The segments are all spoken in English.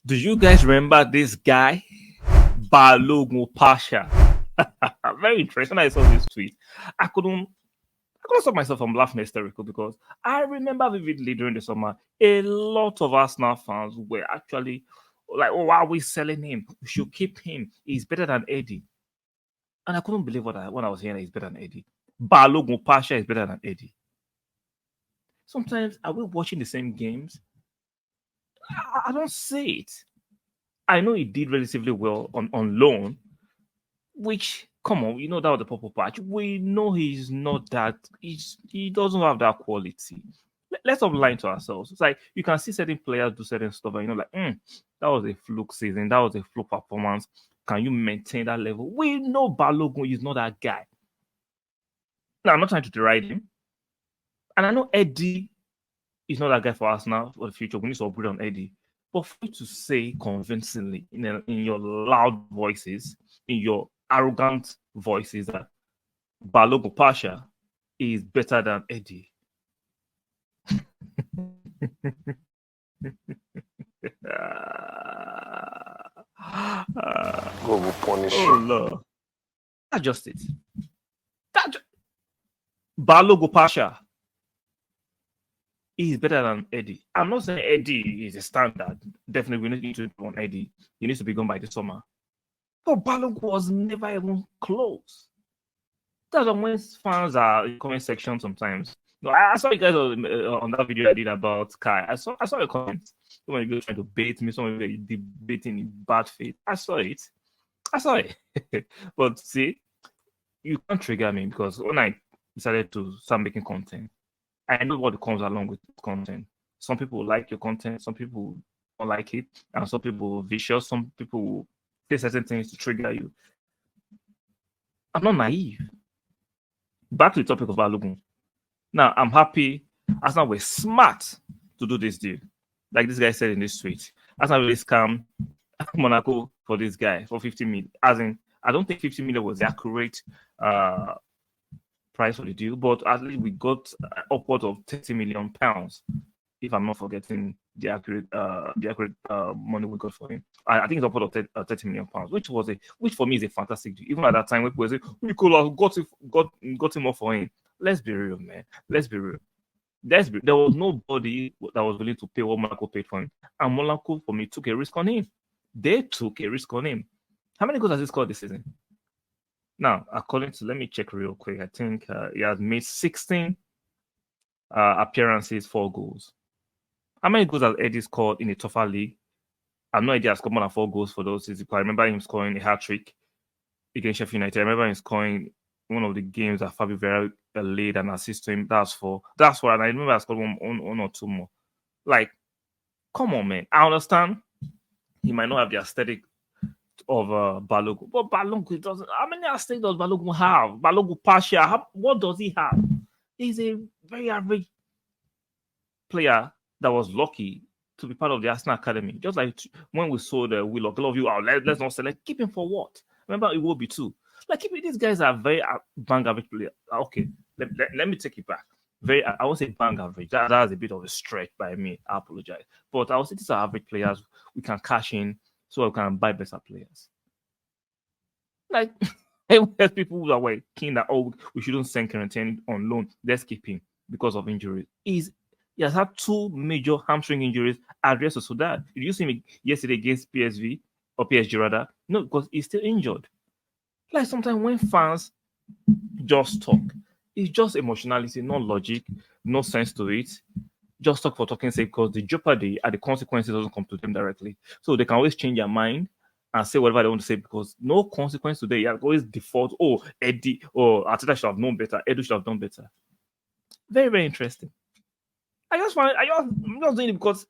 Do you guys remember this guy, Balogun Pasha? Very interesting. When I saw this tweet, I couldn't I couldn't stop myself from laughing hysterical because I remember vividly during the summer, a lot of Arsenal fans were actually like, "Oh, why are we selling him? We should keep him. He's better than Eddie." And I couldn't believe when I was hearing that he's better than Eddie. Balogun Pasha is better than Eddie. Sometimes are we watching the same games? I don't see it. I know he did relatively well on loan, which come on, that was the purple patch. We know he's not that. He doesn't have that quality. Let's stop lying to ourselves. It's like you can see certain players do certain stuff, and like, that was a fluke season. That was a fluke performance. Can you maintain that level? We know Balogun is not that guy. Now, I'm not trying to deride him, and I know Eddie is not that guy for us now for the future. We need to upgrade on Eddie. But for you to say convincingly in your loud voices, in your arrogant voices that Balogun Pasha is better than Eddie. God will punish Oh you. Lord. That's just it. Balogun Pasha is better than Eddie. I'm not saying Eddie is a standard. Definitely, we need to improve on Eddie. He needs to be gone by the summer. But Balogun was never even close. That's when fans are in the comment section sometimes. No, I saw you guys on that video I did about Kai. I saw your comments. Some of you trying to bait me, some of you debating in bad faith. I saw it. But see, you can't trigger me because when I decided to start making content, I know what comes along with content. Some people like your content, some people don't like it, and some people vicious, some people will say certain things to trigger you. I'm not naive. Back to the topic of Balogun. Now, I'm happy Arsenal were smart to do this deal. Like this guy said in this tweet. Arsenal really scam Monaco for this guy for 50 million. As in, I don't think 50 million was the accurate price for the deal, but at least we got upwards of 30 million pounds, if I'm not forgetting the accurate money we got for him. I think it's upwards of 30 million pounds, which for me is a fantastic deal. Even at that time, when people say we could have got him off for him. Let's be real, man. Let's be real. There was nobody that was willing to pay what Monaco paid for him, and Monaco for me took a risk on him. They took a risk on him. How many goals has he scored this season? Now, according to, let me check real quick. I think he has made 16 appearances, 4 goals. How many goals has Eddie scored in a tougher league? I have no idea. He scored more than 4 goals for those seasons. I remember him scoring a hat trick against Sheffield United. I remember him scoring one of the games that Fabio Vera laid an assist to him. That's what. And I remember I scored one or two more. Like, come on, man. I understand he might not have the aesthetic of Balogun, but Balogun doesn't. How many aesthetics does Balogun have? Balogun Pasha, what does he have? He's a very average player that was lucky to be part of the Arsenal Academy. Just like when we saw the Willock, a lot of you, let's not select. Keep him for what? Remember, it will be too. Like, these guys are very bang average players. Okay, let me take it back. I won't say bang average. That's a bit of a stretch by me. I apologize. But I would say these are average players. We can cash in so we can buy better players. Like, there's people that were keen that, we shouldn't send Quarantine on loan. Let's keep him because of injuries. He has had 2 major hamstring injuries at Real Sociedad. Did you see him yesterday against PSV or PSG rather? No, because he's still injured. Like, sometimes when fans just talk, it's just emotionality, no logic, no sense to it. Just talk for talking's sake, because the jeopardy and the consequences doesn't come to them directly. So they can always change their mind and say whatever they want to say because no consequence today. You have always default, Eddie or Arteta should have known better. Edu should have done better. Very, very interesting. I'm just doing it because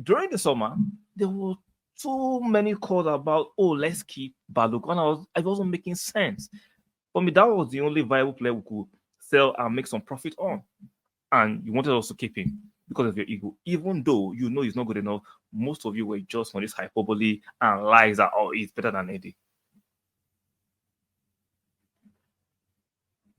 during the summer, there were too many calls about, let's keep Balogun. It wasn't making sense. For me, that was the only viable player we could sell and make some profit on. And you wanted us to keep him because of your ego. Even though you know he's not good enough, most of you were just on this hyperbole and lies that, he's better than Eddie.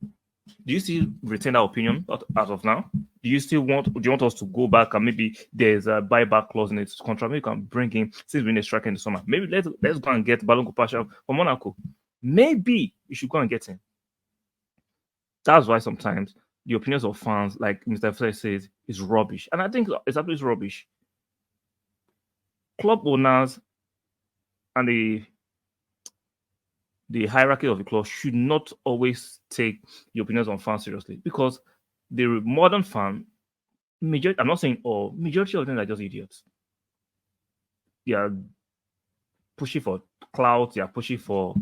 Do you still retain that opinion as of now? Do you want us to go back and maybe there's a buyback clause in its contract? Maybe you can bring him since we're in a strike in the summer. Maybe let's go and get Balogun partial from Monaco. Maybe you should go and get him. That's why sometimes the opinions of fans, like Mr. Flair says, is rubbish. And I think it's absolutely rubbish. Club owners and the hierarchy of the club should not always take the opinions of fans seriously, because the modern fan, majority, I'm not saying all, majority of them are just idiots. They are pushing for clout, they are pushing for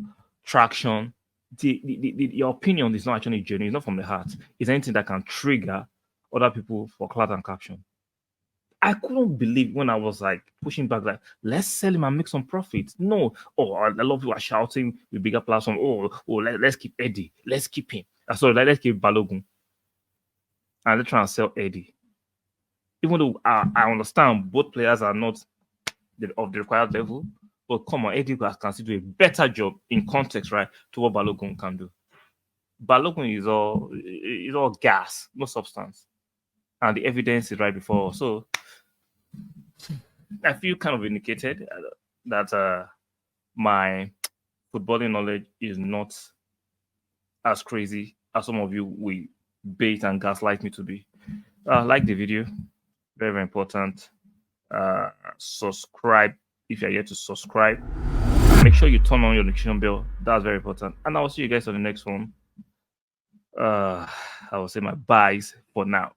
traction. Your opinion is not actually genuine, it's not from the heart. It's anything that can trigger other people for clout and caption. I couldn't believe when I was like pushing back, like, let's sell him and make some profit. No, oh, a lot of people are shouting with bigger platform. Let's keep Eddie, let's keep him. Sorry, let's keep Balogun, and they're trying to sell Eddie. Even though I understand both players are not of the required level, but come on, Eddie can still do a better job in context, right, to what Balogun can do. Balogun is all gas, no substance, and the evidence is right before us. So I feel kind of indicated that my footballing knowledge is not as crazy as some of you will bait and gaslight me to be. Like the video, very, very important. Subscribe if you're yet to subscribe. Make sure you turn on your notification bell. That's very important. And I'll see you guys on the next one. I will say my byes for now.